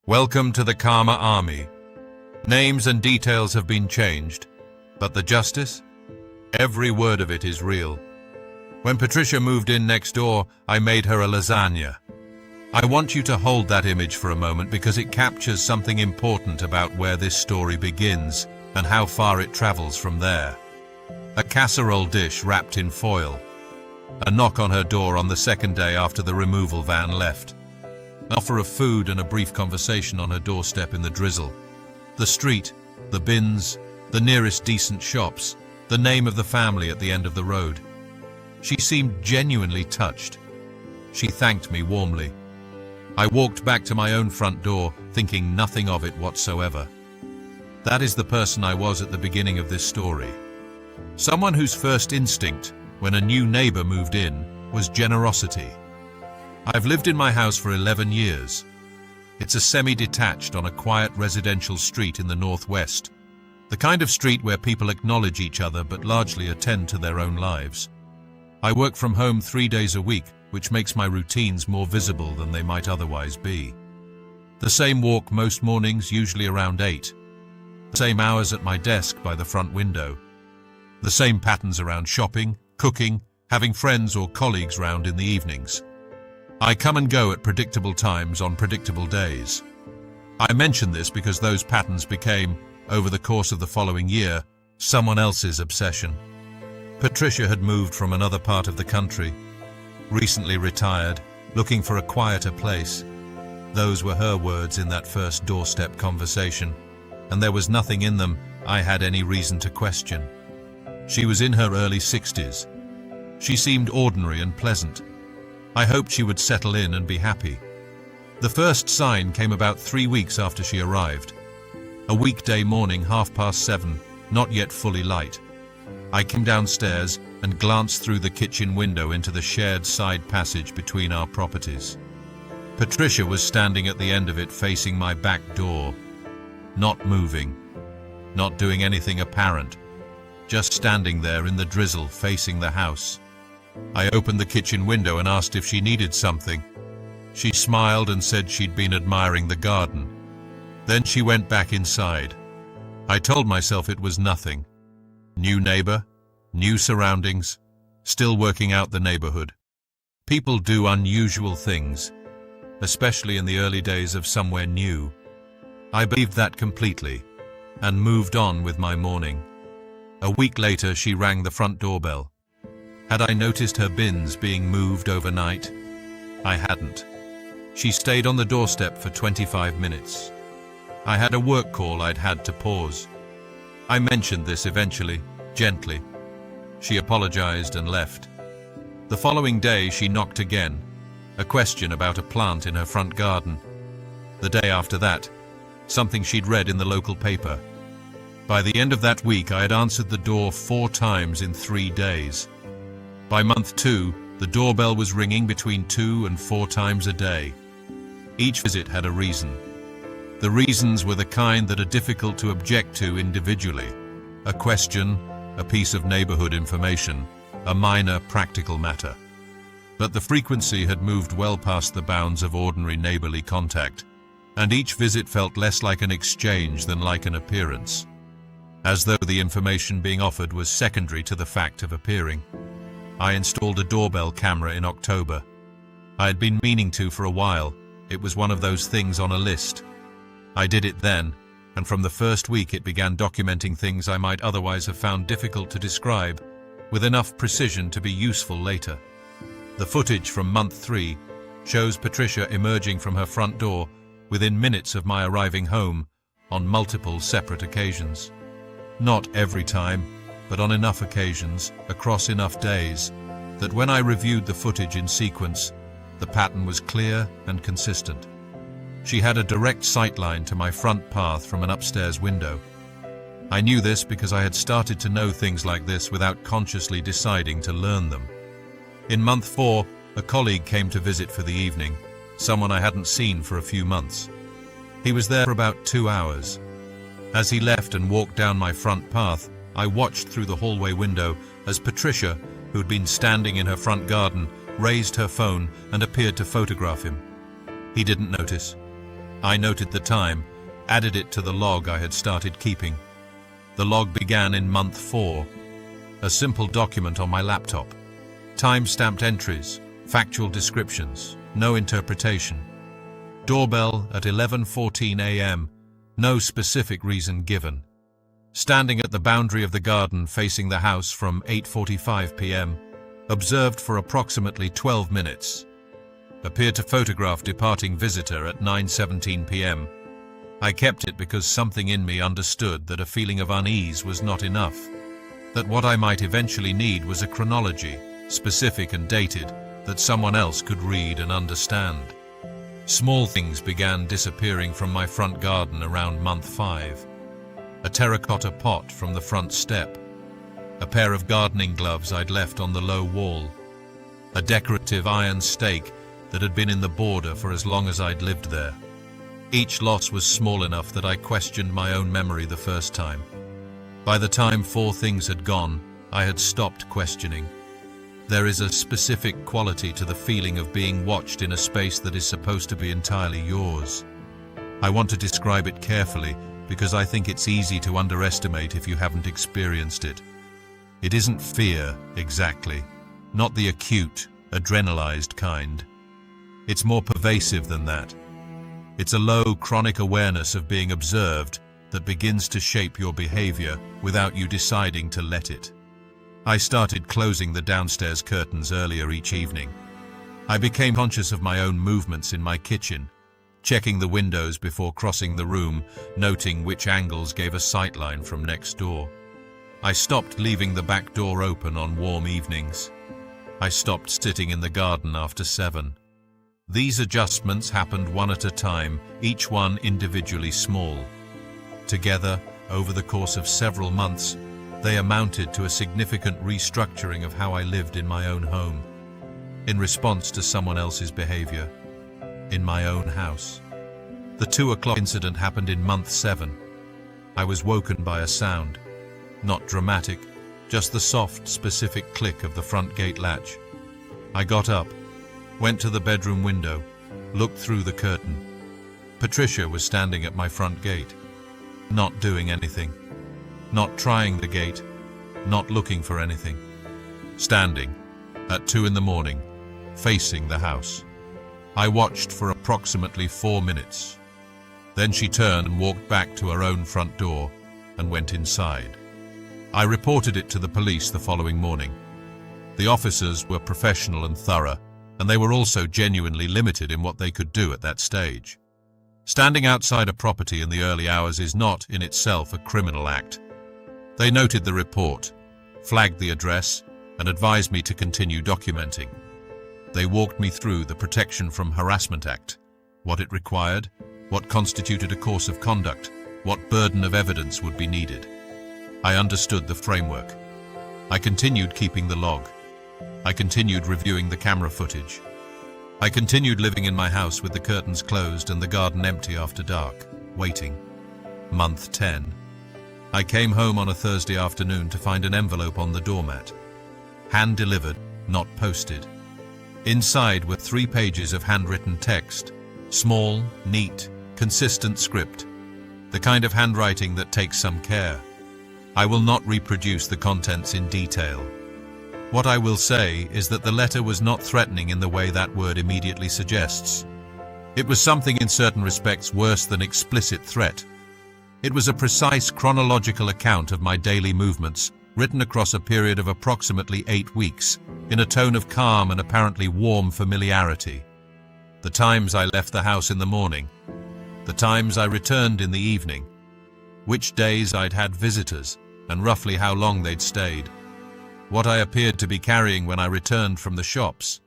Welcome to the Karma Army. Names and details have been changed, but the justice? Every word of it is real. When Patricia moved in next door, I made her a lasagna. I want you to hold that image for a moment because it captures something important about where this story begins and how far it travels from there. A casserole dish wrapped in foil. A knock on her door on the second day after the removal van left. An offer of food and a brief conversation on her doorstep in the drizzle. The street, the bins, the nearest decent shops, the name of the family at the end of the road. She seemed genuinely touched. She thanked me warmly. I walked back to my own front door, thinking nothing of it whatsoever. That is the person I was at the beginning of this story. Someone whose first instinct, when a new neighbor moved in, was generosity. I've lived in my house for 11 years. It's a semi-detached on a quiet residential street in the northwest. The kind of street where people acknowledge each other but largely attend to their own lives. I work from home 3 days a week, which makes my routines more visible than they might otherwise be. The same walk most mornings, usually around 8. The same hours at my desk by the front window. The same patterns around shopping, cooking, having friends or colleagues round in the evenings. I come and go at predictable times on predictable days. I mention this because those patterns became, over the course of the following year, someone else's obsession. Patricia had moved from another part of the country, recently retired, looking for a quieter place. Those were her words in that first doorstep conversation, and there was nothing in them I had any reason to question. She was in her early 60s. She seemed ordinary and pleasant. I hoped she would settle in and be happy. The first sign came about 3 weeks after she arrived. A weekday morning, 7:30, not yet fully light. I came downstairs and glanced through the kitchen window into the shared side passage between our properties. Patricia was standing at the end of it facing my back door, not moving, not doing anything apparent, just standing there in the drizzle facing the house. I opened the kitchen window and asked if she needed something. She smiled and said she'd been admiring the garden. Then she went back inside. I told myself it was nothing. New neighbor, new surroundings, still working out the neighborhood. People do unusual things, especially in the early days of somewhere new. I believed that completely and moved on with my morning. A week later, she rang the front doorbell. Had I noticed her bins being moved overnight? I hadn't. She stayed on the doorstep for 25 minutes. I had a work call I'd had to pause. I mentioned this eventually, gently. She apologized and left. The following day, she knocked again, a question about a plant in her front garden. The day after that, something she'd read in the local paper. By the end of that week, I had answered the door 4 times in 3 days. By month 2, the doorbell was ringing between 2 and 4 times a day. Each visit had a reason. The reasons were the kind that are difficult to object to individually. A question, a piece of neighborhood information, a minor practical matter. But the frequency had moved well past the bounds of ordinary neighborly contact, and each visit felt less like an exchange than like an appearance, as though the information being offered was secondary to the fact of appearing. I installed a doorbell camera in October. I had been meaning to for a while. It was one of those things on a list. I did it then, and from the first week it began documenting things I might otherwise have found difficult to describe, with enough precision to be useful later. The footage from month 3 shows Patricia emerging from her front door within minutes of my arriving home on multiple separate occasions. Not every time, but on enough occasions, across enough days, that when I reviewed the footage in sequence, the pattern was clear and consistent. She had a direct sightline to my front path from an upstairs window. I knew this because I had started to know things like this without consciously deciding to learn them. In month 4, a colleague came to visit for the evening, someone I hadn't seen for a few months. He was there for about 2 hours. As he left and walked down my front path, I watched through the hallway window as Patricia, who'd been standing in her front garden, raised her phone and appeared to photograph him. He didn't notice. I noted the time, added it to the log I had started keeping. The log began in month 4, a simple document on my laptop. Time-stamped entries, factual descriptions, no interpretation. Doorbell at 11:14 a.m., no specific reason given. Standing at the boundary of the garden facing the house from 8:45 p.m., observed for approximately 12 minutes. Appeared to photograph departing visitor at 9:17 p.m. I kept it because something in me understood that a feeling of unease was not enough, that what I might eventually need was a chronology, specific and dated, that someone else could read and understand. Small things began disappearing from my front garden around month 5. A terracotta pot from the front step, a pair of gardening gloves I'd left on the low wall, a decorative iron stake that had been in the border for as long as I'd lived there. Each loss was small enough that I questioned my own memory the first time. By the time 4 things had gone, I had stopped questioning. There is a specific quality to the feeling of being watched in a space that is supposed to be entirely yours. I want to describe it carefully because I think it's easy to underestimate if you haven't experienced it. It isn't fear, exactly. Not the acute, adrenalized kind. It's more pervasive than that. It's a low, chronic awareness of being observed that begins to shape your behavior without you deciding to let it. I started closing the downstairs curtains earlier each evening. I became conscious of my own movements in my kitchen, checking the windows before crossing the room, noting which angles gave a sightline from next door. I stopped leaving the back door open on warm evenings. I stopped sitting in the garden after 7. These adjustments happened one at a time, each one individually small. Together, over the course of several months, they amounted to a significant restructuring of how I lived in my own home, in response to someone else's behavior, in my own house. The 2 o'clock incident happened in month 7. I was woken by a sound, not dramatic, just the soft, specific click of the front gate latch. I got up, went to the bedroom window, looked through the curtain. Patricia was standing at my front gate, not doing anything, not trying the gate, not looking for anything. Standing, at 2 in the morning, facing the house. I watched for approximately 4 minutes. Then she turned and walked back to her own front door and went inside. I reported it to the police the following morning. The officers were professional and thorough, and they were also genuinely limited in what they could do at that stage. Standing outside a property in the early hours is not, in itself, a criminal act. They noted the report, flagged the address, and advised me to continue documenting. They walked me through the Protection from Harassment Act, what it required, what constituted a course of conduct, what burden of evidence would be needed. I understood the framework. I continued keeping the log. I continued reviewing the camera footage. I continued living in my house with the curtains closed and the garden empty after dark, waiting. Month 10. I came home on a Thursday afternoon to find an envelope on the doormat. Hand-delivered, not posted. Inside were 3 pages of handwritten text. Small, neat, consistent script. The kind of handwriting that takes some care. I will not reproduce the contents in detail. What I will say is that the letter was not threatening in the way that word immediately suggests. It was something in certain respects worse than explicit threat. It was a precise chronological account of my daily movements, written across a period of approximately 8 weeks, in a tone of calm and apparently warm familiarity. The times I left the house in the morning, the times I returned in the evening, which days I'd had visitors, and roughly how long they'd stayed, what I appeared to be carrying when I returned from the shops,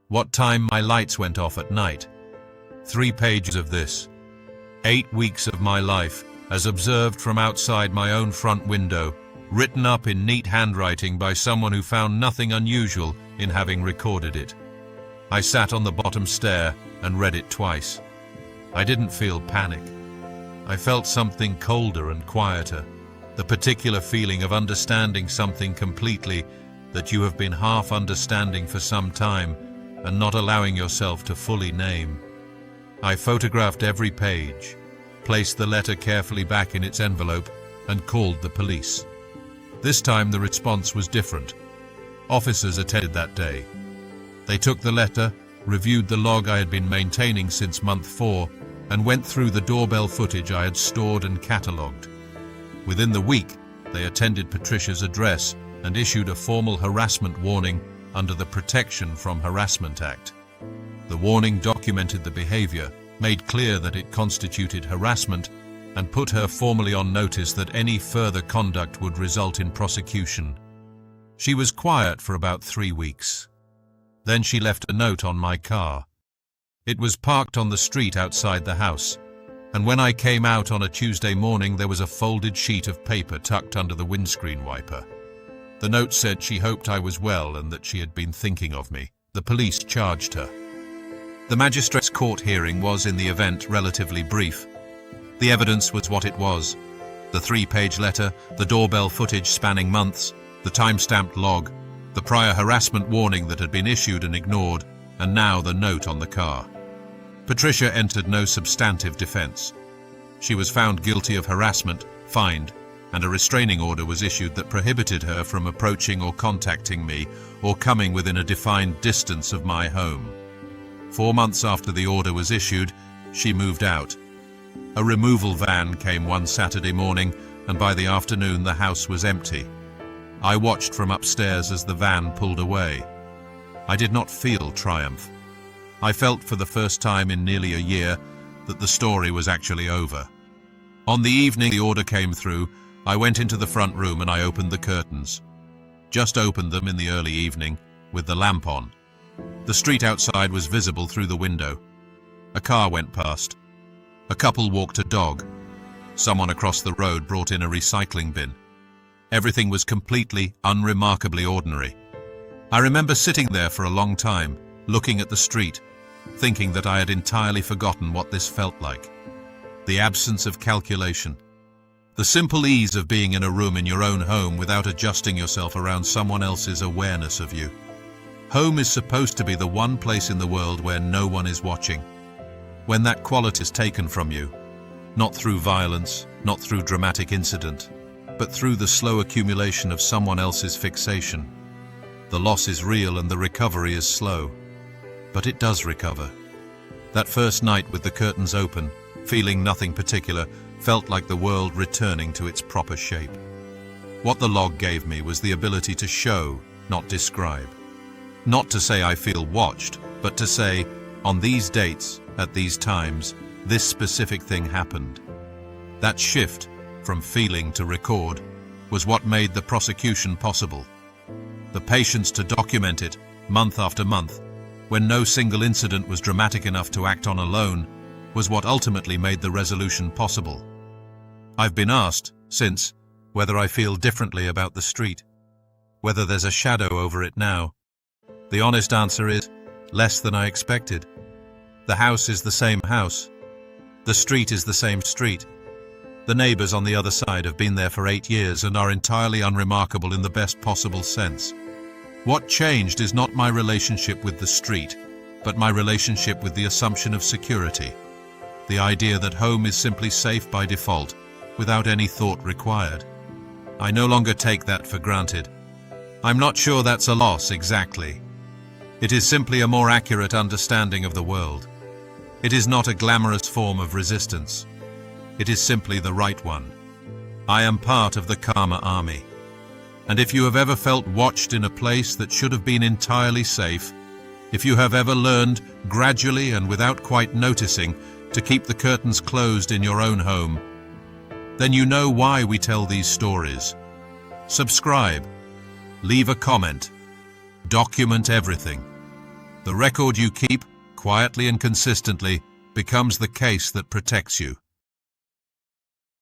what time my lights went off at night. 3 pages of this. 8 weeks of my life, as observed from outside my own front window, written up in neat handwriting by someone who found nothing unusual in having recorded it. I sat on the bottom stair and read it twice. I didn't feel panic. I felt something colder and quieter, the particular feeling of understanding something completely that you have been half understanding for some time and not allowing yourself to fully name. I photographed every page, placed the letter carefully back in its envelope, and called the police. This time the response was different. Officers attended that day. They took the letter, reviewed the log I had been maintaining since month 4, and went through the doorbell footage I had stored and catalogued. Within the week, they attended Patricia's address and issued a formal harassment warning under the Protection from Harassment Act. The warning documented the behavior, made clear that it constituted harassment, and put her formally on notice that any further conduct would result in prosecution. She was quiet for about 3 weeks. Then she left a note on my car. It was parked on the street outside the house, and when I came out on a Tuesday morning, there was a folded sheet of paper tucked under the windscreen wiper. The note said she hoped I was well and that she had been thinking of me. The police charged her. The magistrate's court hearing was, in the event, relatively brief. The evidence was what it was. The 3-page letter, the doorbell footage spanning months, the time-stamped log, the prior harassment warning that had been issued and ignored, and now the note on the car. Patricia entered no substantive defense. She was found guilty of harassment, fined, and a restraining order was issued that prohibited her from approaching or contacting me or coming within a defined distance of my home. 4 months after the order was issued, she moved out. A removal van came one Saturday morning, and by the afternoon the house was empty. I watched from upstairs as the van pulled away. I did not feel triumph. I felt for the first time in nearly a year that the story was actually over. On the evening the order came through, I went into the front room and I opened the curtains. Just opened them in the early evening, with the lamp on. The street outside was visible through the window. A car went past. A couple walked a dog. Someone across the road brought in a recycling bin. Everything was completely, unremarkably ordinary. I remember sitting there for a long time, looking at the street, thinking that I had entirely forgotten what this felt like. The absence of calculation. The simple ease of being in a room in your own home without adjusting yourself around someone else's awareness of you. Home is supposed to be the one place in the world where no one is watching. When that quality is taken from you, not through violence, not through dramatic incident, but through the slow accumulation of someone else's fixation, the loss is real and the recovery is slow. But it does recover. That first night with the curtains open, feeling nothing particular, felt like the world returning to its proper shape. What the log gave me was the ability to show, not describe. Not to say I feel watched, but to say, on these dates, at these times, this specific thing happened. That shift, from feeling to record, was what made the prosecution possible. The patience to document it, month after month, when no single incident was dramatic enough to act on alone, was what ultimately made the resolution possible. I've been asked, since, whether I feel differently about the street, whether there's a shadow over it now. The honest answer is, less than I expected. The house is the same house. The street is the same street. The neighbors on the other side have been there for 8 years and are entirely unremarkable in the best possible sense. What changed is not my relationship with the street, but my relationship with the assumption of security. The idea that home is simply safe by default, without any thought required. I no longer take that for granted. I'm not sure that's a loss exactly. It is simply a more accurate understanding of the world. It is not a glamorous form of resistance. It is simply the right one. I am part of the Karma army. And if you have ever felt watched in a place that should have been entirely safe, if you have ever learned, gradually and without quite noticing, to keep the curtains closed in your own home, then you know why we tell these stories. Subscribe. Leave a comment. Document everything. The record you keep, quietly and consistently, becomes the case that protects you.